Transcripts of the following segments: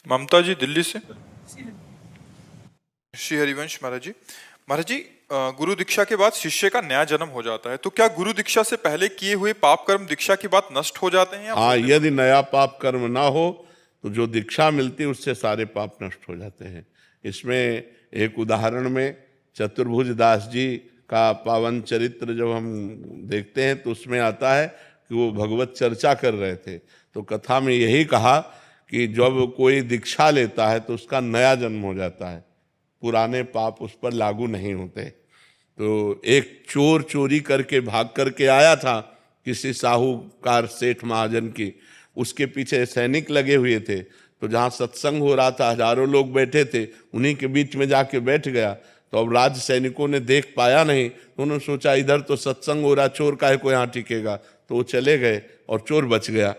ममता जी दिल्ली से। श्री हरिवंश महाराज जी। महाराज जी, गुरु दीक्षा के बाद शिष्य का नया जन्म हो जाता है, तो क्या गुरु दीक्षा से पहले किए हुए पाप कर्म दीक्षा के बाद नष्ट हो जाते हैं या हाँ, यदि नया पाप कर्म ना हो तो जो दीक्षा मिलती है उससे सारे पाप नष्ट हो जाते हैं। इसमें एक उदाहरण में चतुर्भुज दास जी का पावन चरित्र जब हम देखते हैं तो उसमें आता है कि वो भगवत चर्चा कर रहे थे, तो कथा में यही कहा कि जब कोई दीक्षा लेता है तो उसका नया जन्म हो जाता है, पुराने पाप उस पर लागू नहीं होते। तो एक चोर चोरी करके भाग करके आया था किसी साहूकार सेठ महाजन की, उसके पीछे सैनिक लगे हुए थे, तो जहाँ सत्संग हो रहा था हजारों लोग बैठे थे, उन्हीं के बीच में जाके बैठ गया। तो अब राज सैनिकों ने देख पाया नहीं, तो उन्होंने सोचा इधर तो सत्संग हो रहा, चोर काहे को यहाँ टिकेगा, तो वो चले गए और चोर बच गया।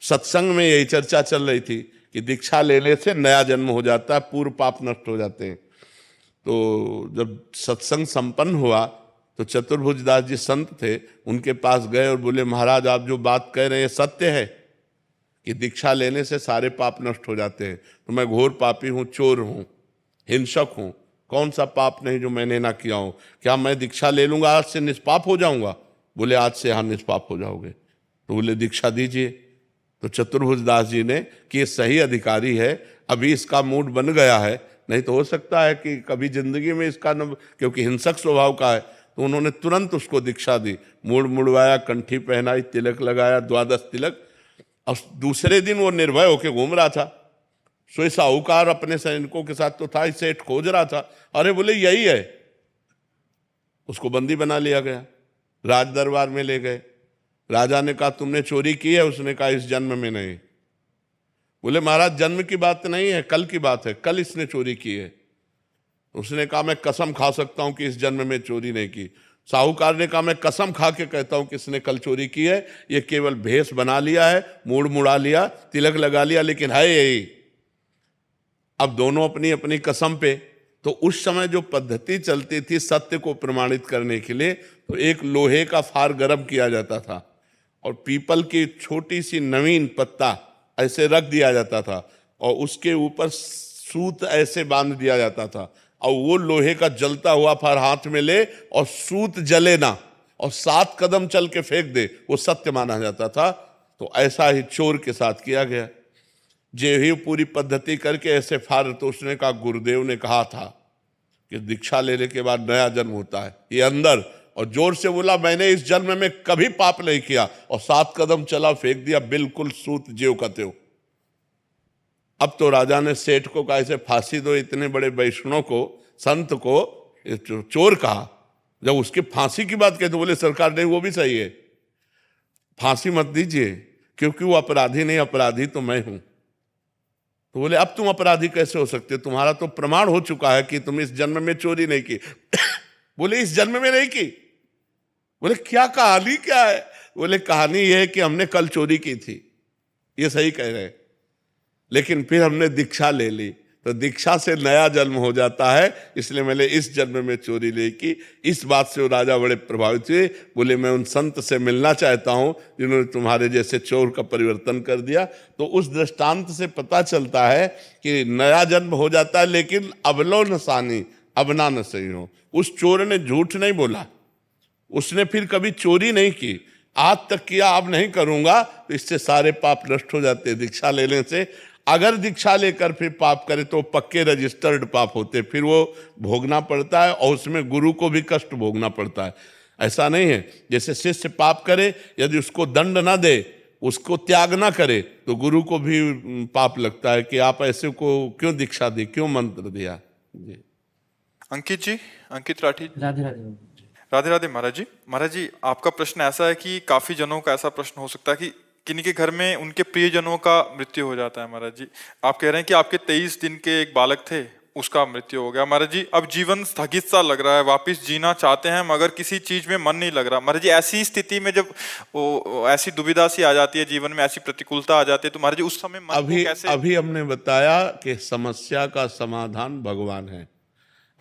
सत्संग में यही चर्चा चल रही थी कि दीक्षा लेने से नया जन्म हो जाता है, पूर्व पाप नष्ट हो जाते हैं। तो जब सत्संग संपन्न हुआ तो चतुर्भुज दास जी संत थे, उनके पास गए और बोले, महाराज आप जो बात कह रहे हैं सत्य है कि दीक्षा लेने से सारे पाप नष्ट हो जाते हैं? तो मैं घोर पापी हूँ, चोर हूँ, हिंसक हूँ, कौन सा पाप नहीं जो मैंने ना किया हूँ, क्या मैं दीक्षा ले लूंगा आज से निष्पाप हो जाऊंगा? बोले आज से हाँ निष्पाप हो जाओगे। तो बोले दीक्षा दीजिए। तो चतुर्भुज दास जी ने कि ये सही अधिकारी है, अभी इसका मूड बन गया है, नहीं तो हो सकता है कि कभी जिंदगी में इसका न, क्योंकि हिंसक स्वभाव का है, तो उन्होंने तुरंत उसको दीक्षा दी, मूड मुड़वाया, कंठी पहनाई, तिलक लगाया, 12 तिलक। और दूसरे दिन वो निर्भय होकर घूम रहा था। सोई साहूकार अपने सैनिकों के साथ तो था, सेठ खोज रहा था, अरे बोले यही है। उसको बंदी बना लिया गया, राज दरबार में ले गए। राजा ने कहा तुमने चोरी की है? उसने कहा इस जन्म में नहीं। बोले महाराज जन्म की बात नहीं है, कल की बात है, कल इसने चोरी की है। उसने कहा मैं कसम खा सकता हूं कि इस जन्म में चोरी नहीं की। साहूकार ने कहा मैं कसम खा के कहता हूं कि इसने कल चोरी की है, ये केवल भेष बना लिया है, मूड मुड़ा लिया, तिलक लगा लिया, लेकिन है यही। अब दोनों अपनी अपनी कसम पे। तो उस समय जो पद्धति चलती थी सत्य को प्रमाणित करने के लिए, तो एक लोहे का फार गर्म किया जाता था और पीपल की छोटी सी नवीन पत्ता ऐसे रख दिया जाता था और उसके ऊपर सूत ऐसे बांध दिया जाता था, और वो लोहे का जलता हुआ फार हाथ में ले और सूत जले ना और 7 कदम चल के फेंक दे, वो सत्य माना जाता था। तो ऐसा ही चोर के साथ किया गया। जे ही पूरी पद्धति करके ऐसे फार, तो उसने कहा गुरुदेव ने कहा था कि दीक्षा लेने के बाद नया जन्म होता है, ये अंदर, और जोर से बोला मैंने इस जन्म में कभी पाप नहीं किया, और 7 कदम चला, फेंक दिया, बिल्कुल सूत ज्यों का त्यों। अब तो राजा ने सेठ को कहा इसे फांसी दो, इतने बड़े वैष्णव को, संत को चोर कहा। जब उसकी फांसी की बात कही तो बोले सरकार नहीं, वो भी सही है, फांसी मत दीजिए, क्योंकि वो अपराधी नहीं, अपराधी तो मैं हूं। तो बोले अब तुम अपराधी कैसे हो सकते, तुम्हारा तो प्रमाण हो चुका है कि तुम इस जन्म में चोरी नहीं की। बोले इस जन्म में नहीं की? बोले क्या कहानी क्या है? बोले कहानी यह है कि हमने कल चोरी की थी। ये सही कह रहे हैं, लेकिन फिर हमने दीक्षा ले ली, तो दीक्षा से नया जन्म हो जाता है, इसलिए मैंने इस जन्म में चोरी नहीं की। इस बात से वो राजा बड़े प्रभावित हुए, बोले मैं उन संत से मिलना चाहता हूं जिन्होंने तुम्हारे जैसे चोर का परिवर्तन कर दिया। तो उस दृष्टांत से पता चलता है कि नया जन्म हो जाता है, लेकिन अबलो न सानी अबना न सही हो। उस चोर ने झूठ नहीं बोला, उसने फिर कभी चोरी नहीं की, आज तक किया, अब नहीं करूंगा, तो इससे सारे पाप नष्ट हो जाते हैं दीक्षा लेने से। अगर दीक्षा लेकर फिर पाप करे तो पक्के रजिस्टर्ड पाप होते, फिर वो भोगना पड़ता है, और उसमें गुरु को भी कष्ट भोगना पड़ता है। ऐसा नहीं है जैसे शिष्य पाप करे, यदि उसको दंड ना दे, उसको त्याग ना करे, तो गुरु को भी पाप लगता है कि आप ऐसे को क्यों दीक्षा दी, क्यों मंत्र दिया। जी अंकित जी, अंकित राठी। राधे राधे। राधे राधे महाराज जी। महाराज जी, आपका प्रश्न ऐसा है कि काफी जनों का ऐसा प्रश्न हो सकता है कि किन्हीं के घर में उनके प्रियजनों का मृत्यु हो जाता है। महाराज जी, आप कह रहे हैं कि आपके 23 दिन के एक बालक थे, उसका मृत्यु हो गया। महाराज जी, अब जीवन स्थगित सा लग रहा है, वापस जीना चाहते हैं मगर किसी चीज में मन नहीं लग रहा। महाराज जी, ऐसी स्थिति में जब वो ऐसी दुविधा सी आ जाती है, जीवन में ऐसी प्रतिकूलता आ जाती है, तो महाराज जी उस समय मन को कैसे? अभी हमने बताया कि समस्या का समाधान भगवान है।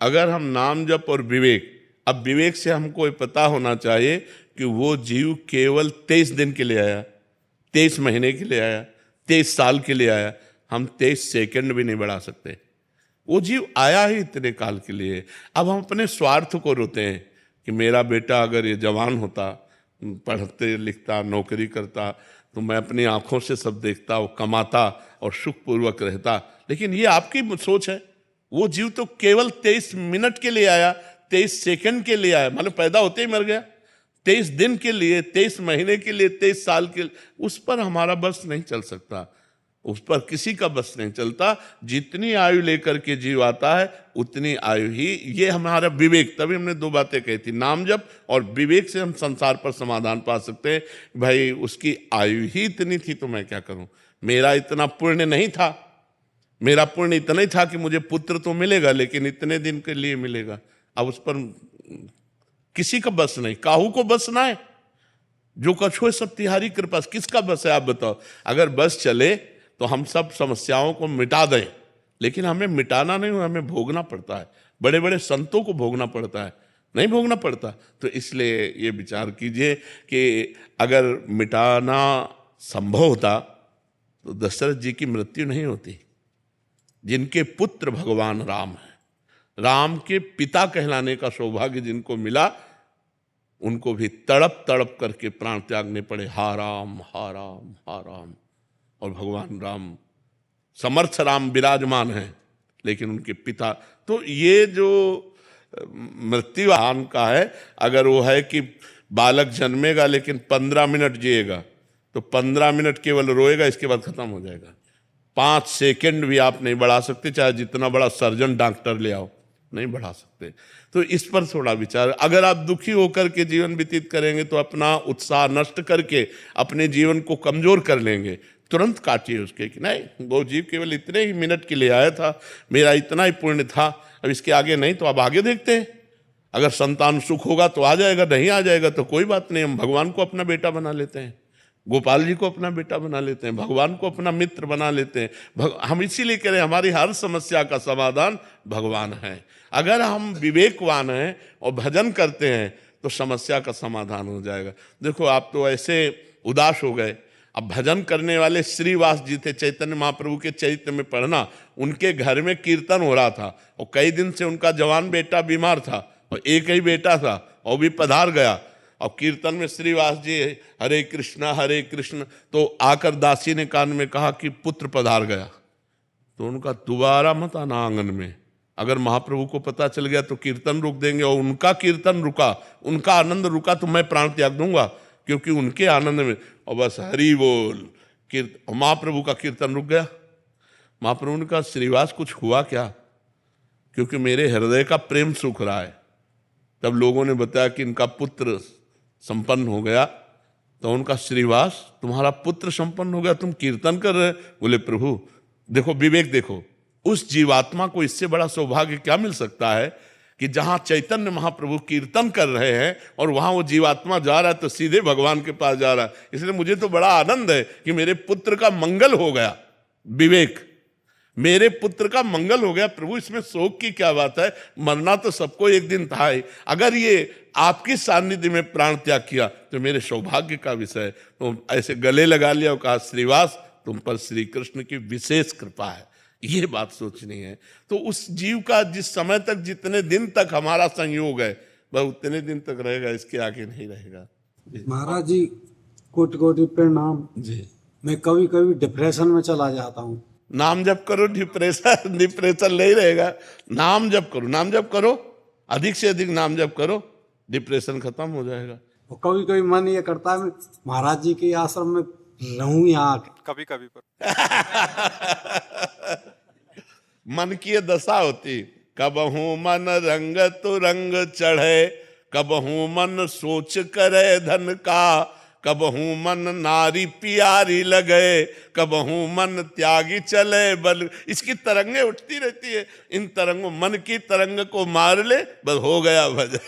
अगर हम नाम जप और विवेक, अब विवेक से हमको पता होना चाहिए कि वो जीव केवल 23 दिन के लिए आया, 23 महीने के लिए आया, 23 साल के लिए आया, हम 23 सेकंड भी नहीं बढ़ा सकते। वो जीव आया ही इतने काल के लिए। अब हम अपने स्वार्थ को रोते हैं कि मेरा बेटा अगर ये जवान होता, पढ़ते लिखता, नौकरी करता, तो मैं अपनी आंखों से सब देखता, वो कमाता और सुखपूर्वक रहता। लेकिन ये आपकी सोच है। वो जीव तो केवल 23 मिनट के लिए आया, 23 सेकंड के लिए आया, मतलब पैदा होते ही मर गया। 23 दिन के लिए, 23 महीने के लिए, 23 साल के लिए, उस पर हमारा बस नहीं चल सकता, उस पर किसी का बस नहीं चलता। जितनी आयु लेकर के जीव आता है उतनी आयु ही, ये हमारा विवेक। तभी हमने 2 बातें कही थी, नाम जप और विवेक से हम संसार पर समाधान पा सकते हैं। भाई उसकी आयु ही इतनी थी तो मैं क्या करूं, मेरा इतना पुण्य नहीं था, मेरा पुण्य इतना ही था कि मुझे पुत्र तो मिलेगा लेकिन इतने दिन के लिए मिलेगा। अब उस पर किसी का बस नहीं, काहू को बस ना है। जो कछु है सब तिहारी कृपा, किसका बस है आप बताओ। अगर बस चले तो हम सब समस्याओं को मिटा दें, लेकिन हमें मिटाना नहीं, हमें भोगना पड़ता है। बड़े बड़े संतों को भोगना पड़ता है, नहीं भोगना पड़ता। तो इसलिए ये विचार कीजिए कि अगर मिटाना संभव होता तो दशरथ जी की मृत्यु नहीं होती। जिनके पुत्र भगवान राम है, राम के पिता कहलाने का सौभाग्य जिनको मिला, उनको भी तड़प तड़प करके प्राण त्यागने पड़े। हा राम हा राम हा राम। और भगवान राम, समर्थ राम विराजमान हैं, लेकिन उनके पिता। तो ये जो मृत्यु आन का है, अगर वो है कि बालक जन्मेगा लेकिन 15 मिनट जिएगा, तो 15 मिनट केवल रोएगा, इसके बाद खत्म हो जाएगा। 5 सेकंड भी आप नहीं बढ़ा सकते, चाहे जितना बड़ा सर्जन डॉक्टर ले आओ, नहीं बढ़ा सकते। तो इस पर थोड़ा विचार। अगर आप दुखी होकर के जीवन व्यतीत करेंगे तो अपना उत्साह नष्ट करके अपने जीवन को कमजोर कर लेंगे। तुरंत काटिए उसके कि नहीं, वो जीव केवल इतने ही मिनट के लिए आया था, मेरा इतना ही पुण्य था, अब इसके आगे नहीं, तो अब आगे देखते हैं। अगर संतान सुख होगा तो आ जाएगा, नहीं आ जाएगा तो कोई बात नहीं, हम भगवान को अपना बेटा बना लेते हैं, गोपाल जी को अपना बेटा बना लेते हैं, भगवान को अपना मित्र बना लेते हैं। हम इसीलिए कह रहे हैं हमारी हर समस्या का समाधान भगवान है। अगर हम विवेकवान हैं और भजन करते हैं तो समस्या का समाधान हो जाएगा। देखो आप तो ऐसे उदास हो गए। अब भजन करने वाले श्रीवास जी थे, चैतन्य महाप्रभु के चरित्र में पढ़ना, उनके घर में कीर्तन हो रहा था और कई दिन से उनका जवान बेटा बीमार था और एक ही बेटा था और भी पधार गया। और कीर्तन में श्रीवास जी हरे कृष्ण, तो आकर दासी ने कान में कहा कि पुत्र पधार गया। तो उनका दोबारा मत आना आंगन में। अगर महाप्रभु को पता चल गया तो कीर्तन रोक देंगे, और उनका कीर्तन रुका, उनका आनंद रुका तो मैं प्राण त्याग दूंगा, क्योंकि उनके आनंद में। और बस हरि बोल कीर्तन, महाप्रभु का कीर्तन रुक गया। महाप्रभु ने कहा श्रीवास कुछ हुआ क्या, क्योंकि मेरे हृदय का प्रेम सूख रहा है। तब लोगों ने बताया कि इनका पुत्र संपन्न हो गया। तो उनका श्रीवास तुम्हारा पुत्र संपन्न हो गया, तुम कीर्तन कर रहे। बोले प्रभु देखो, विवेक देखो, उस जीवात्मा को इससे बड़ा सौभाग्य क्या मिल सकता है कि जहां चैतन्य महाप्रभु कीर्तन कर रहे हैं और वहां वो जीवात्मा जा रहा है तो सीधे भगवान के पास जा रहा है। इसलिए मुझे तो बड़ा आनंद है कि मेरे पुत्र का मंगल हो गया। विवेक, मेरे पुत्र का मंगल हो गया। प्रभु इसमें शोक की क्या बात है, मरना तो सबको एक दिन था ही। अगर ये आपकी सानिध्य में प्राण त्याग किया तो मेरे सौभाग्य का विषय। तो ऐसे गले लगा लिया और कहा श्रीवास तुम पर श्री कृष्ण की विशेष कृपा है, ये बात सोचनी है। तो उस जीव का जिस समय तक, जितने दिन तक हमारा संयोग है, वह उतने दिन तक रहेगा, इसके आगे नहीं रहेगा। महाराज जी कोटि कोटि प्रणाम जी। मैं कभी कभी डिप्रेशन में चला जाता हूँ। नाम जप करो, डिप्रेशन नहीं रहेगा। नाम जप करो, नाम जप करो, अधिक से अधिक नाम जप करो, डिप्रेशन खत्म हो जाएगा। और कभी कभी मन ये करता है मैं महाराज जी के आश्रम में रहूं यहाँ कभी कभी पर मन की ये दशा होती, कबहू मन रंग तो रंग चढ़े, कबहू मन सोच करे धन का, कबहू मन नारी प्यारी लगे, कबहू मन त्यागी चले बल। इसकी तरंगे उठती रहती है। इन तरंगों, मन की तरंग को मार ले, बस हो गया भजन।